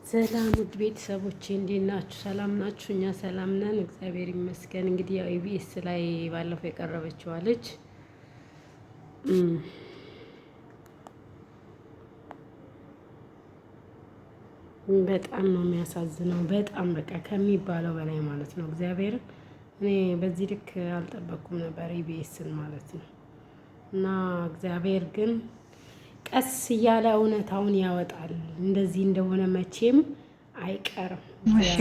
ሰላም ውድ ቤተሰቦቼ እንዴት ናችሁ? ሰላም ናችሁ? እኛ ሰላም ነን፣ እግዚአብሔር ይመስገን። እንግዲህ ያው ኢቢኤስ ላይ ባለፈው የቀረበችው ልጅ በጣም ነው የሚያሳዝነው። በጣም በቃ ከሚባለው በላይ ማለት ነው። እግዚአብሔርን እኔ በዚህ ልክ አልጠበቅኩም ነበር ኢቢኤስን ማለት ነው። እና እግዚአብሔር ግን ቀስ እያለ እውነታውን ያወጣል። እንደዚህ እንደሆነ መቼም አይቀርም።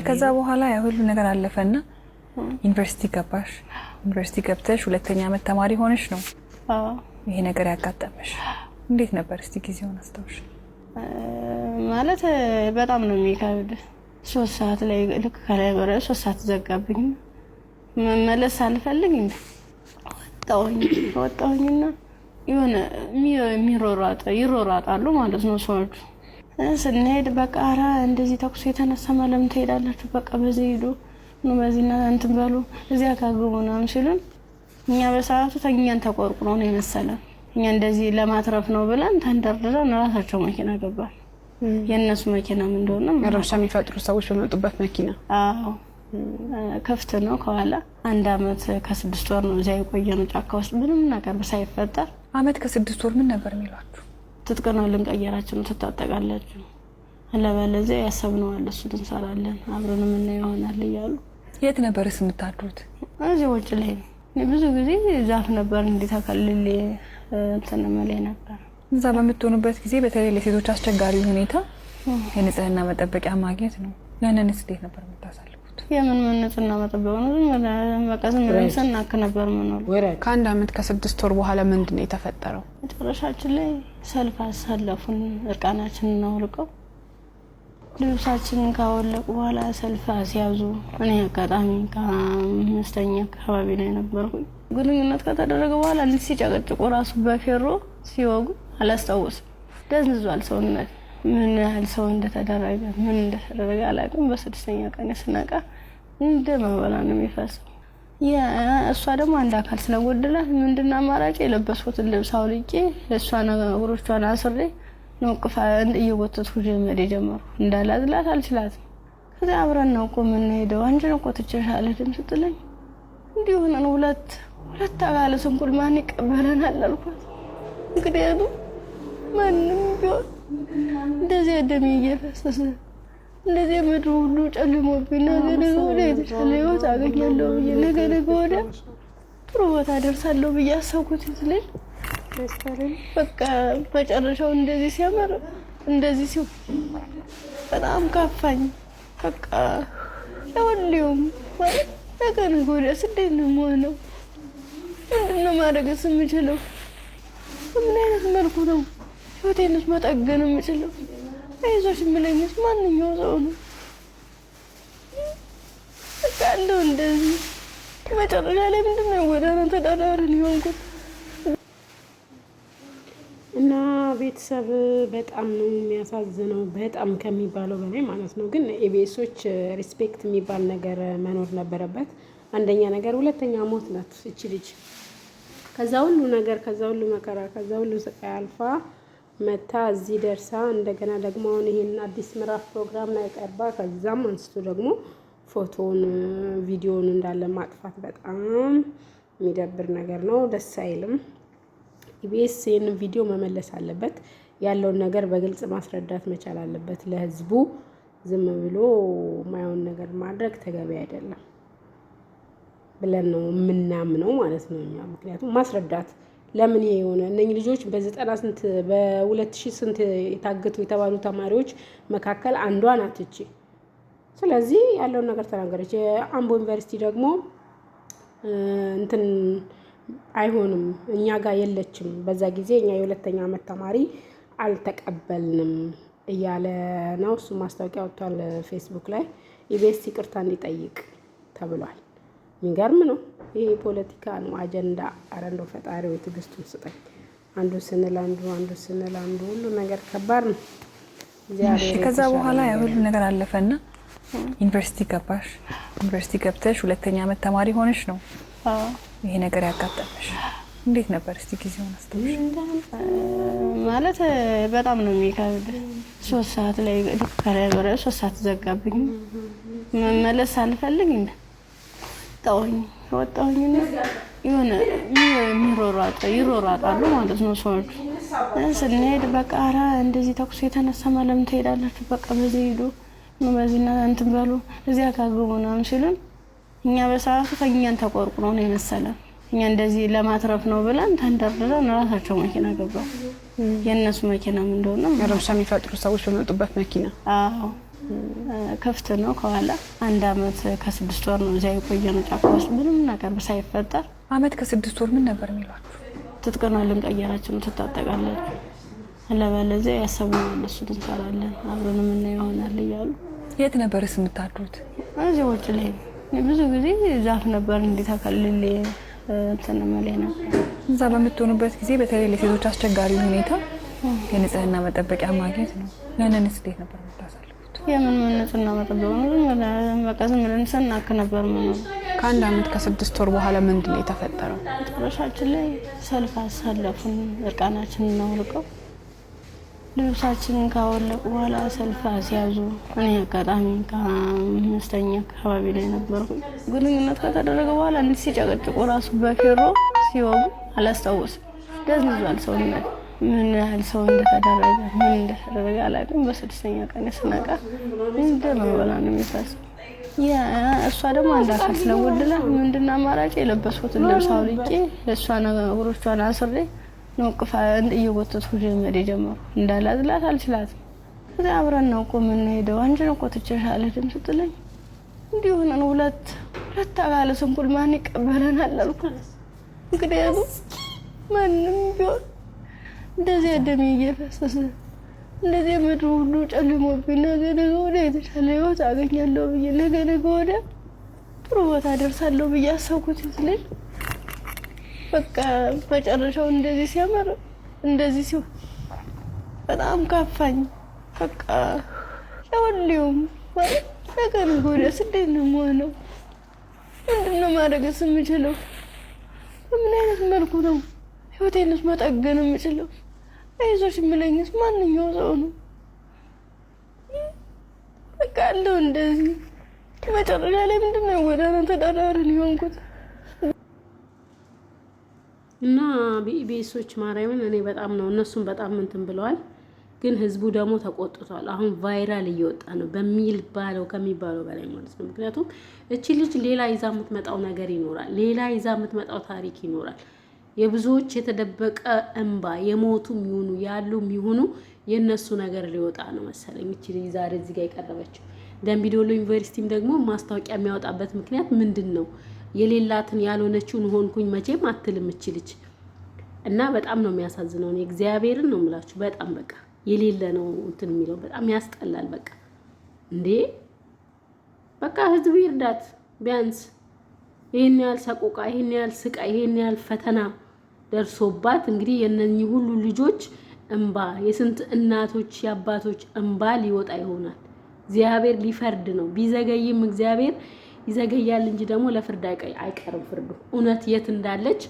ከዛ በኋላ ያ ሁሉ ነገር አለፈና ዩኒቨርሲቲ ገባሽ። ዩኒቨርሲቲ ገብተሽ ሁለተኛ ዓመት ተማሪ ሆነሽ ነው ይሄ ነገር ያጋጠመሽ። እንዴት ነበር እስቲ ጊዜውን አስታውሽ? ማለት በጣም ነው የሚከብድ። 3 ሰዓት ላይ ልክ ከላይ ወረ 3 ሰዓት ዘጋብኝ። መመለስ አልፈልግ እንዴ ወጣሁኝና የሆነ ይሮራጣሉ ማለት ነው ሰዎች። ስንሄድ በቃ ኧረ እንደዚህ ተኩስ የተነሳ ለምን ትሄዳላችሁ? በቃ በዚህ ሄዱ ነው በዚህና እንትን በሉ እዚያ ካግቡ ምናምን ሲሉን እኛ በሰዓቱ ተኛን ተቆርቁሮ ነው የመሰለን። እኛ እንደዚህ ለማትረፍ ነው ብለን ተንደርድረን ራሳቸው መኪና ገባን። የነሱ መኪና ምን እንደሆነ ረብሻ የሚፈጥሩ ሰዎች በመጡበት መኪና ከፍት ነው ከኋላ። 1 አመት ከ6 ወር ነው እዚያ የቆየነው ጫካ ውስጥ ምንም ነገር ሳይፈጠር። አመት ከ6 ወር ምን ነበር የሚሏችሁ? ትጥቅ ነው ልንቀየራችሁ ነው ትታጠቃላችሁ፣ አለበለዚያ ያሰብነው አለ እሱ እንሰራለን አብረን ምን ይሆናል እያሉ። የት ነበርስ የምታድሩት? እዚህ ውጭ ላይ ነው። ብዙ ጊዜ ዛፍ ነበር እንዲታከልል ተነመለኝ ነበር። እዛ በምትሆኑበት ጊዜ በተለይ ለሴቶች አስቸጋሪ ሁኔታ የንጽህና መጠበቂያ ማግኘት ነው። ያንንስ እንዴት ነበር የምታሳልፉት? የምን ንጽህና መጠበቂያ ነው? መቀዘም ሰናክ ነበር ምንው። ከ1 አመት ከ6 ወር በኋላ ምንድነው የተፈጠረው? መጨረሻችን ላይ ሰልፍ አሳለፉን። እርቃናችንን አውልቀው ልብሳችንን ካወለቁ በኋላ ሰልፍ አስያዙ። እኔ አጋጣሚ ከአምስተኛ አካባቢ ላይ ነበርኩኝ። ግንኙነት ከተደረገ በኋላ እንዴ ሲጨቀጭቁ ራሱ በፌሮ ሲወጉ አላስታውስም። ደንዝዟል ሰውነት። ምን ያህል ሰው እንደተደረገ ምን እንደተደረገ አላውቅም። በ6ኛ ቀን ስነቃ እንደ መበላ ነው የሚፈሰው። እሷ ደግሞ አንድ አካል ስለጎደላት ምንድነው አማራጭ? የለበስኩትን ልብስ አውልቄ ለሷ ነገሮቿን አስሬ ነው ቅፋ እየወተቱ ጀመረ ጀመሩ። እንዳላዝላት አልችላትም። ከዛ አብረን ነው እኮ ምን ሄደው አንቺን እኮ ትችሻለህ ድምፅ ጥለኝ እንዲሁ ነው። ሁለት አካል ስንኩል ማን ይቀበለናል አልኳት። እንግዲህ ማንም ቢሆን እንደዚህ ደም እየፈሰሰ እንደዚህ ምድሩ ሁሉ ጨልሞብኝ ነገ ወደ የተሻለ ህይወት አገኛለሁ ብዬ ነገ ወደ ጥሩ ቦታ ደርሳለሁ ብዬ አሰብኩት ስለኝ በቃ መጨረሻው እንደዚህ ሲያመር እንደዚህ ሲው በጣም ካፋኝ። በቃ ለወሊውም ማለት ነገ ወደ ስደት ነው የምሆነው። ምንድነው ማድረግስ የምችለው? ምን አይነት መልኩ ነው ህይወቴንስ መጠገን የምችለው? አይዞሽ የምለኝስ ማንኛው ሰው ነው? በቃ እንደዚህ መጨረሻ ላይ ምንድነው ጎዳና ተዳዳሪ ሊሆንኩት። እና ቤተሰብ በጣም ነው የሚያሳዝነው፣ በጣም ከሚባለው በላይ ማለት ነው። ግን ኢቢኤሶች ሪስፔክት የሚባል ነገር መኖር ነበረበት። አንደኛ ነገር፣ ሁለተኛ ሞት ናት እቺ ልጅ። ከዛ ሁሉ ነገር፣ ከዛ ሁሉ መከራ፣ ከዛ ሁሉ ስቃይ አልፋ መታ እዚህ ደርሳ እንደገና ደግሞ አሁን ይሄን አዲስ ምዕራፍ ፕሮግራም ላይ ቀርባ ከዛም አንስቶ ደግሞ ፎቶውን ቪዲዮውን እንዳለ ማጥፋት በጣም የሚደብር ነገር ነው። ደስ አይልም። ኢቢኤስ ይሄን ቪዲዮ መመለስ አለበት። ያለውን ነገር በግልጽ ማስረዳት መቻል አለበት ለህዝቡ። ዝም ብሎ ማይሆን ነገር ማድረግ ተገቢ አይደለም ብለን ነው የምናምነው ማለት ነው እኛ። ምክንያቱም ማስረዳት ለምን የሆነ እነኚህ ልጆች በ90 ስንት በ2000 ስንት የታገቱ የተባሉ ተማሪዎች መካከል አንዷ ናት እቺ። ስለዚህ ያለውን ነገር ተናገረች። የአምቦ ዩኒቨርሲቲ ደግሞ እንትን አይሆንም እኛ ጋር የለችም በዛ ጊዜ እኛ የ2ኛ ዓመት ተማሪ አልተቀበልንም እያለ ነው እሱ። ማስታወቂያ ወጥቷል ፌስቡክ ላይ። ኢቢኤስ ይቅርታ እንዲጠይቅ ተብሏል። የሚገርም ነው። ይሄ ፖለቲካ ነው አጀንዳ። ኧረ እንደው ፈጣሪው ትዕግስቱን ስጠኝ። አንዱ ስንል አንዱ ሁሉ ነገር ከባድ ነው። ከዛ በኋላ ያ ሁሉ ነገር አለፈና ዩኒቨርሲቲ ገባሽ። ዩኒቨርሲቲ ገብተሽ ሁለተኛ ዓመት ተማሪ ሆነሽ ነው ይሄ ነገር ያጋጠመሽ። እንዴት ነበር እስቲ ጊዜውን አስታውሽ? ማለት በጣም ነው የሚከብድ። 3 ሰዓት ላይ ከነበረ 3 ሰዓት ዘጋብኝ። መመለስ አልፈልግ ወጣሁኝና የሆነ ይሮራጣሉ ማለት ነው ሰዎቹ። ስንሄድ በቃ ኧረ እንደዚህ ተኩስ የተነሳ ለምን ትሄዳላችሁ? በቃ በዚህ ሂዱ በዚህና እንትን በሉ እዚያ ካግቡ ምናምን ሲሉን እኛ በሰዓቱ ከእኛን ተቆርቁሮ ነው የመሰለን። እኛ እንደዚህ ለማትረፍ ነው ብለን ተንደርድረን ራሳቸው መኪና ገባ። የእነሱ መኪና ምን እንደሆነ ረብሻ የሚፈጥሩ ሰዎች በመጡበት መኪና። አዎ ከፍት ነው ከኋላ። 1 አመት ከ6 ወር ነው እዚያ የቆየነው ጫካ ውስጥ ምንም ነገር ሳይፈጠር። አመት ከ6 ወር ምን ነበር የሚሏችሁ? ትጥቅና ልንቀየራችሁ ነው ትታጠቃላችሁ፣ አለበለዚያ ያሰብነው እነሱ እንሰራለን አብረን ምን ይሆናል እያሉ። የት ነበርስ የምታድሩት? እዚህ ውጭ ላይ ብዙ ጊዜ ዛፍ ነበር እንዲተከልል እንትን ማለት ነው። እዛ በምትሆኑበት ጊዜ በተለይ ለሴቶች አስቸጋሪ ሁኔታ የንጽህና መጠበቂያ ማግኘት ነው። ያንንስ እንዴት ነበር የምታሳልፉት? የምን ንጽህና መጠበቂያ ነው? በቃ ዝም ብለን ስናክ ነበር ማለት ነው። ከ1 አመት ከ6 ወር በኋላ ምንድን ነው የተፈጠረው? መጨረሻችን ላይ ሰልፍ አሳለፉን። እርቃናችንን አውልቀው ልብሳችንን ካወለቁ በኋላ ሰልፍ አስያዙ። እኔ አጋጣሚ ከ5ኛ አካባቢ ላይ ነበርኩኝ። ግንኙነት ከተደረገ በኋላ እንዲህ ሲጨቀጭቁ ራሱ በፌሮ ሲወጉ አላስታውስም። ደዝዟል ሰውነት። ምን ያህል ሰው እንደተደረገ አላውቅም። በ6ኛ ቀን ስነቃ እንደመበላ ነው የሚፈሰው። እሷ ደግሞ አንድ አካል ስለጎደለ ምንድን አማራጭ የለበስኩትን ልብስ አውልቄ ለእሷ ነገሮቿን አስሬ ነው እየጎተትኩ ጀመር የጀመሩ። እንዳላዝላት አልችላትም። ከዚያ አብረን ነው እኮ የምንሄደው። አንቺን እኮ ትችሻለሽ ስትለኝ እንዲህ ሆነን ሁለት አካለ ስንኩል ማን ይቀበለናል አልኩ። ምክንያቱም ማንም ቢሆን እንደዚህ ደሜ እየፈሰሰ እንደዚህ ምድሩ ሁሉ ጨልሞብኝ ነገ ወዲያ የተሻለ ህይወት አገኛለሁ ብዬ ነገ ወዲያ ጥሩ ቦታ ደርሳለሁ ብዬ አሰብኩት ልጅ በቃ መጨረሻው እንደዚህ ሲያመር እንደዚህ ሲሆን በጣም ካፋኝ። በቃ ለሁሉም ነገር ወዲያ እንዴት ነው የምሆነው? ምንድን ነው ማድረግስ የምችለው? በምን አይነት መልኩ ነው ህይወቴንስ መጠገን የምችለው? አይዞሽ የምለኝስ ማንኛው ሰው ነው? በቃ አለው እንደዚህ መጨረሻ ላይ ምንድን ነው ጎዳና ተዳዳሪን የሆንኩት። እና በኢቢኤሶች ማርያምን እኔ በጣም ነው እነሱም በጣም እንትን ብለዋል። ግን ህዝቡ ደግሞ ተቆጥቷል። አሁን ቫይራል እየወጣ ነው ከሚባለው በላይ ማለት ነው። ምክንያቱም እቺ ልጅ ሌላ ይዛ የምትመጣው ነገር ይኖራል፣ ሌላ ይዛ የምትመጣው ታሪክ ይኖራል። የብዙዎች የተደበቀ እንባ የሞቱ የሚሆኑ ያሉ የሚሆኑ የነሱ ነገር ሊወጣ ነው መሰለኝ። እቺ ልጅ ዛሬ እዚህ ጋር የቀረበችው ደምቢ ዶሎ ዩኒቨርሲቲም ደግሞ ማስታወቂያ የሚያወጣበት ምክንያት ምንድን ነው? የሌላትን ያልሆነችውን ሆንኩኝ መቼም አትልም እቺ ልጅ። እና በጣም ነው የሚያሳዝነው። እኔ እግዚአብሔርን ነው የምላችሁ። በጣም በቃ የሌለ ነው እንትን የሚለው በጣም ያስጠላል። በቃ እንዴ በቃ ህዝቡ ይርዳት ቢያንስ። ይሄን ያህል ሰቆቃ፣ ይሄን ያህል ስቃይ፣ ይሄን ያህል ፈተና ደርሶባት እንግዲህ የነኚህ ሁሉ ልጆች እንባ፣ የስንት እናቶች የአባቶች እንባ ሊወጣ ይሆናል። እግዚአብሔር ሊፈርድ ነው። ቢዘገይም እግዚአብሔር ይዘገያል እንጂ ደግሞ ለፍርድ አይቀርም ፍርዱ። እውነት የት እንዳለች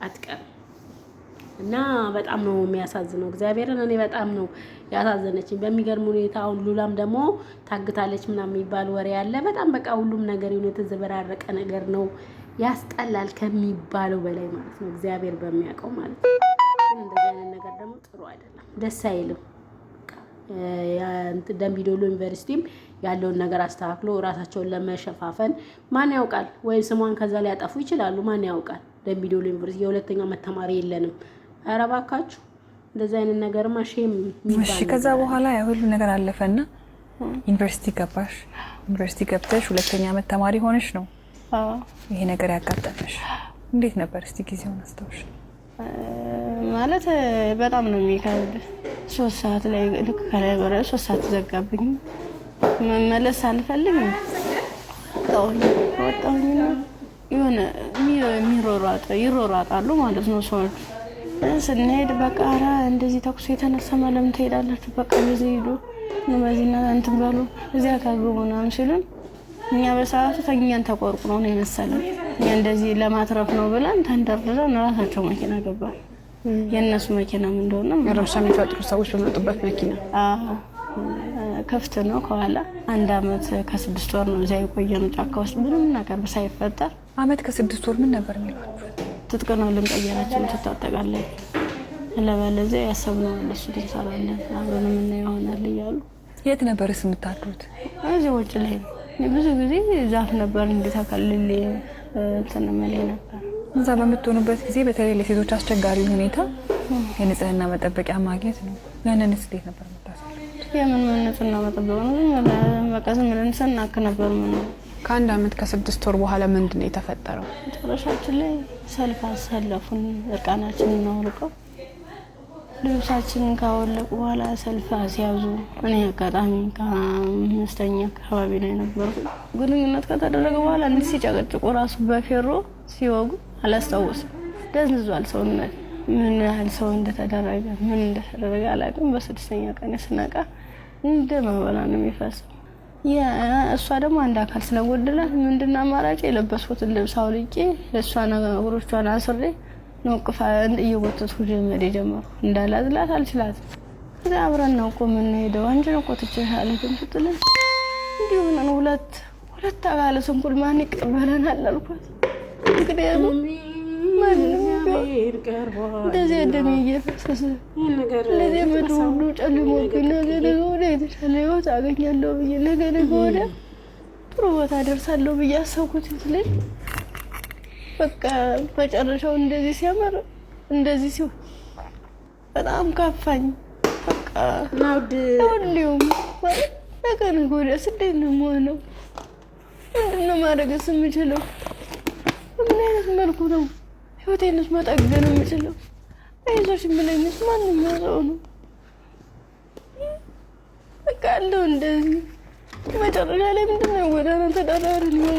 አትቀርም። እና በጣም ነው የሚያሳዝነው። እግዚአብሔርን እኔ በጣም ነው ያሳዘነችኝ በሚገርም ሁኔታ። አሁን ሉላም ደግሞ ታግታለች ምናምን የሚባል ወሬ አለ። በጣም በቃ ሁሉም ነገር የተዘበራረቀ ነገር ነው። ያስጠላል ከሚባለው በላይ ማለት ነው። እግዚአብሔር በሚያውቀው ማለት ነው። ግን እንደዚህ አይነት ነገር ደግሞ ጥሩ አይደለም፣ ደስ አይልም። ደምቢ ዶሎ ዩኒቨርሲቲም ያለውን ነገር አስተካክሎ ራሳቸውን ለመሸፋፈን ማን ያውቃል፣ ወይ ስሟን ከዛ ላይ ያጠፉ ይችላሉ። ማን ያውቃል? ደምቢ ዶሎ ዩኒቨርሲቲ የሁለተኛ ዓመት ተማሪ የለንም። ኧረ እባካችሁ እንደዚህ አይነት ነገርማ ሼም የሚባል። እሺ ከዛ በኋላ ያ ሁሉ ነገር አለፈና ዩኒቨርሲቲ ገባሽ። ዩኒቨርሲቲ ገብተሽ 2ኛ ዓመት ተማሪ ሆነሽ ነው ይሄ ነገር ያጋጠመሽ። እንዴት ነበር እስቲ ጊዜውን አስታውሽ? ማለት በጣም ነው የሚከብድ። 3 ሰዓት ላይ ልክ ከነበረ 3 ሰዓት ዘጋብኝ። መመለስ አልፈልግ ወጣሁኝና የሆነ ይሮራጣሉ ማለት ነው ሰዎች። ስንሄድ በቃ ኧረ እንደዚህ ተኩስ የተነሳ ለምን ትሄዳላችሁ? በቃ በዚህ ሂዱ በዚህና እንትን በሉ እዚያ ካግቡ ምናምን ሲሉን እኛ በሰዓቱ ከእኛን ተቆርቁሮ ነው የመሰለን። እንደዚህ ለማትረፍ ነው ብለን ተንደርድረን ራሳቸው መኪና ገባን። የእነሱ መኪናም እንደሆነ ረብሻ የሚፈጥሩ ሰዎች በመጡበት መኪና ክፍት ነው ከኋላ። 1 አመት ከ6 ወር ነው እዚያ የቆየነው ጫካ ውስጥ ምንም ነገር ሳይፈጠር። አመት ከ6 ወር ምን ነበር የሚሏችሁ? ትጥቅ ነው ልንቀየራችን ትታጠቃለች፣ ለበለዚያ ያሰብነው እነሱ እንሰራለን አብረን ምን ይሆናል እያሉ። የት ነበርስ የምታድሩት? እዚህ ውጭ ላይ ብዙ ጊዜ ዛፍ ነበር እንድታከልል ተነመለ ነበር። እዛ በምትሆኑበት ጊዜ በተለይ ለሴቶች አስቸጋሪ ሁኔታ የንጽህና መጠበቂያ ማግኘት ነው። ያንንስ እንዴት ነበር የምታሳልፉት? የምን ንጽህና መጠበቂያ ነው? መቀሰም ለንሰናክ ነበር። ምን ከ1 አመት ከ6 ወር በኋላ ምንድነው የተፈጠረው? መጨረሻችን ላይ ሰልፍ አሰለፉን። እርቃናችንን አውልቀው ልብሳችንን ካወለቁ በኋላ ሰልፍ አስያዙ። እኔ አጋጣሚ ከ5ኛ አካባቢ ላይ ነበርኩ። ግንኙነት ከተደረገ በኋላ እንዲህ ሲጨቀጭቁ ራሱ በፌሮ ሲወጉ አላስታውስም። ደንዝዟል ሰውነት። ምን ያህል ሰው እንደተደረገ ምን እንደተደረገ አላውቅም። በ6ኛ ቀን ስነቃ እንደ መበላ ነው የሚፈሰው። እሷ ደግሞ አንድ አካል ስለጎደላት ምንድነው አማራጭ? የለበስኩትን ልብስ አውልቄ ለእሷ ነገሮቿን አስሬ ነውቅፋ እየወተትኩ ጀመር ጀመሩ። እንዳላዝላት አልችላትም። ከዛ አብረን ነው እኮ የምንሄደው። አንቺ ነው እኮ ትችላለሽ ስትለኝ እንዲሁ ነው ሁለት አካለ ስንኩል ማን ይቀበለናል አልኳት። ምክንያቱም ማንም እንደዚህ ደም እየፈሰሰ ለዚህ ምድር ሁሉ ጨልሞብኝ ነገ ወዲያ የተሻለ ህይወት አገኛለሁ ብዬ ነገ ወዲያ ጥሩ ቦታ ደርሳለሁ ብዬ አሰብኩት ስለኝ በቃ መጨረሻው እንደዚህ ሲያመር እንደዚህ ሲሆን በጣም ከፋኝ። በቃ ናውድም ነገ ወዲያ እንዴት ነው የምሆነው? ምንድነው ማድረግስ የምችለው? በምን አይነት መልኩ ነው ህይወቴንስ መጠገን የምችለው? አይዞሽ የምለኝስ ማንኛው ሰው ነው? በቃ አለው እንደዚህ መጨረሻ ላይ ምንድነው ጎዳና ተዳዳሪ ነው።